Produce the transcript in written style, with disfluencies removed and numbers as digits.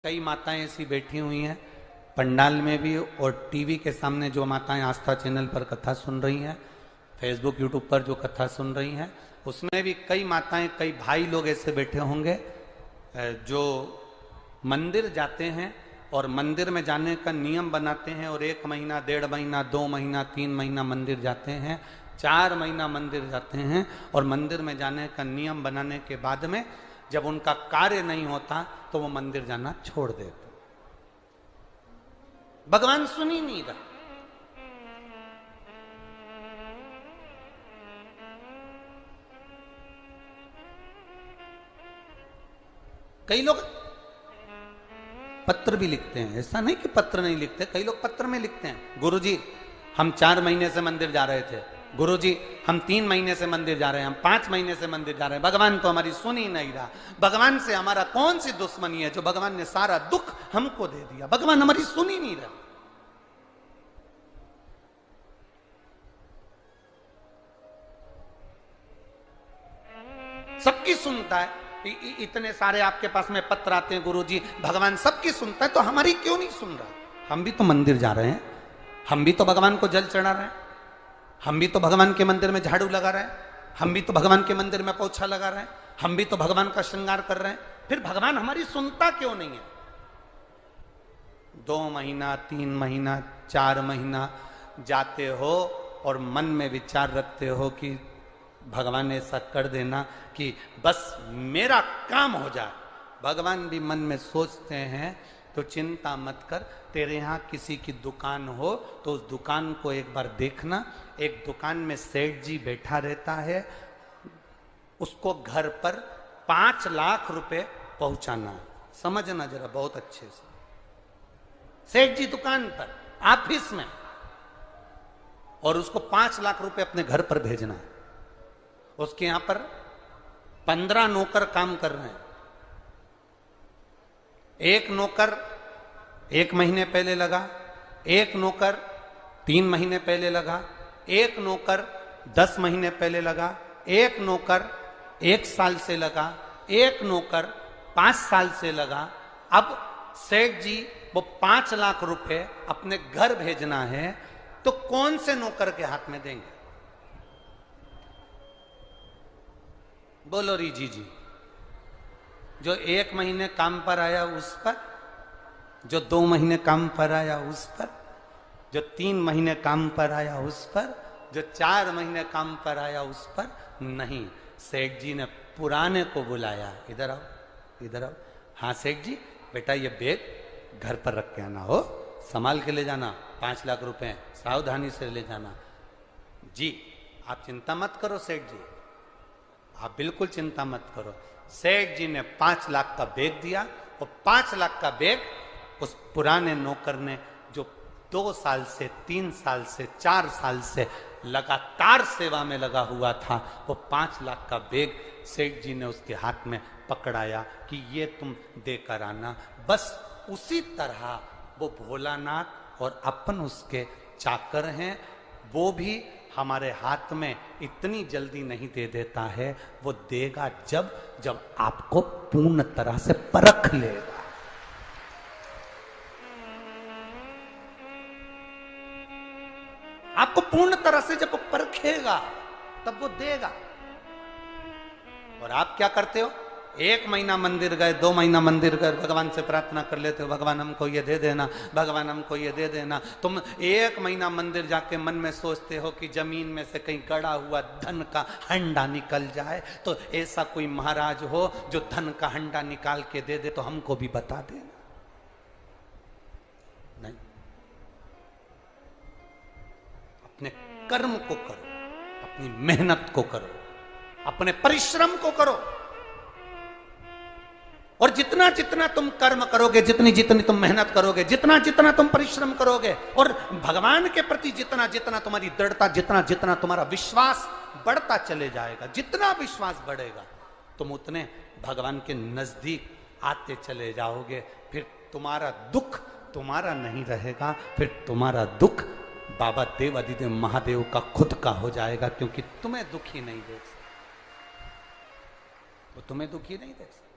कई माताएं ऐसी बैठी हुई हैं पंडाल में भी और टीवी के सामने जो माताएं आस्था चैनल पर कथा सुन रही हैं, फेसबुक यूट्यूब पर जो कथा सुन रही हैं, उसमें भी कई माताएं कई भाई लोग ऐसे बैठे होंगे जो मंदिर जाते हैं और मंदिर में जाने का नियम बनाते हैं और 1 महीना 1.5 महीना 2 महीना 3 महीना मंदिर जाते हैं, 4 महीना मंदिर जाते हैं और मंदिर में जाने का नियम बनाने के बाद में जब उनका कार्य नहीं होता तो वो मंदिर जाना छोड़ देते। भगवान सुन ही नहीं रहा। कई लोग पत्र भी लिखते हैं, ऐसा नहीं कि पत्र नहीं लिखते, कई लोग पत्र में लिखते हैं, गुरुजी हम 4 महीने से मंदिर जा रहे थे, गुरुजी हम 3 महीने से मंदिर जा रहे हैं, हम 5 महीने से मंदिर जा रहे हैं, भगवान तो हमारी सुन ही नहीं रहा। भगवान से हमारा कौन सी दुश्मनी है जो भगवान ने सारा दुख हमको दे दिया, भगवान हमारी सुन ही नहीं रहा। सबकी सुनता है, इतने सारे आपके पास में पत्र आते हैं, गुरुजी भगवान सबकी सुनता है तो हमारी क्यों नहीं सुन रहा? हम भी तो मंदिर जा रहे हैं, हम भी तो भगवान को जल चढ़ा रहे हैं, हम भी तो भगवान के मंदिर में झाड़ू लगा रहे हैं, हम भी तो भगवान के मंदिर में पोछा लगा रहे हैं, हम भी तो भगवान का श्रृंगार कर रहे हैं, फिर भगवान हमारी सुनता क्यों नहीं है? 2 महीना 3 महीना 4 महीना जाते हो और मन में विचार रखते हो कि भगवान ऐसा कर देना कि बस मेरा काम हो जाए। भगवान भी मन में सोचते हैं तो चिंता मत कर, तेरे यहाँ किसी की दुकान हो तो उस दुकान को एक बार देखना। एक दुकान में सेठ जी बैठा रहता है, उसको घर पर 5 लाख रुपए पहुंचाना। समझना जरा बहुत अच्छे से, सेठ जी दुकान पर ऑफिस में, और उसको 5 लाख रुपए अपने घर पर भेजना है। उसके यहां पर 15 नौकर काम कर रहे हैं। एक नौकर 1 महीने पहले लगा, एक नौकर 3 महीने पहले लगा, एक नौकर 10 महीने पहले लगा, एक नौकर 1 साल से लगा, एक नौकर 5 साल से लगा। अब सेठ जी वो 5 लाख रुपए अपने घर भेजना है तो कौन से नौकर के हाथ में देंगे? बोलो रीजी जी। जो 1 महीने काम पर आया उस पर, जो 2 महीने काम पर आया उस पर, जो 3 महीने काम पर आया उस पर, जो 4 महीने काम पर आया उस पर नहीं। सेठ जी ने पुराने को बुलाया, इधर आओ इधर आओ। हाँ सेठ जी, बेटा ये बैग घर पर रख के आना, हो संभाल के ले जाना, 5 लाख रुपए सावधानी से ले जाना। जी आप चिंता मत करो सेठ जी, आप बिल्कुल चिंता मत करो। सेठ जी ने 5 लाख का बैग दिया और 5 लाख का बैग उस पुराने नौकर ने जो 2 साल से 3 साल से 4 साल से लगातार सेवा में लगा हुआ था, वो 5 लाख का बैग सेठ जी ने उसके हाथ में पकड़ाया कि ये तुम देकर आना। बस उसी तरह वो भोलानाथ और अपन उसके चाकर हैं, वो भी हमारे हाथ में इतनी जल्दी नहीं दे देता है, वो देगा जब जब आपको पूर्ण तरह से परख लेगा। आपको पूर्ण तरह से जब वो परखेगा तब वो देगा। और आप क्या करते हो? 1 महीना मंदिर गए, 2 महीना मंदिर गए, भगवान से प्रार्थना कर लेते हो, भगवान हमको ये दे देना, भगवान हमको ये दे देना। तुम 1 महीना मंदिर जाके मन में सोचते हो कि जमीन में से कहीं गड़ा हुआ धन का हंडा निकल जाए, तो ऐसा कोई महाराज हो जो धन का हंडा निकाल के दे दे तो हमको भी बता देना। नहीं, अपने कर्म को करो, अपनी मेहनत को करो, अपने परिश्रम को करो। और जितना जितना तुम कर्म करोगे, जितनी जितनी तुम मेहनत करोगे, जितना जितना तुम परिश्रम करोगे, और भगवान के प्रति जितना जितना तुम्हारी दृढ़ता, जितना जितना तुम्हारा विश्वास बढ़ता चले जाएगा, जितना विश्वास बढ़ेगा तुम उतने भगवान के नजदीक आते चले जाओगे। फिर तुम्हारा दुख तुम्हारा नहीं रहेगा, फिर तुम्हारा दुख बाबा देवाधिदेव महादेव का खुद का हो जाएगा, क्योंकि तुम्हें दुखी नहीं देख सकते, वो तुम्हें दुखी नहीं देख सकते।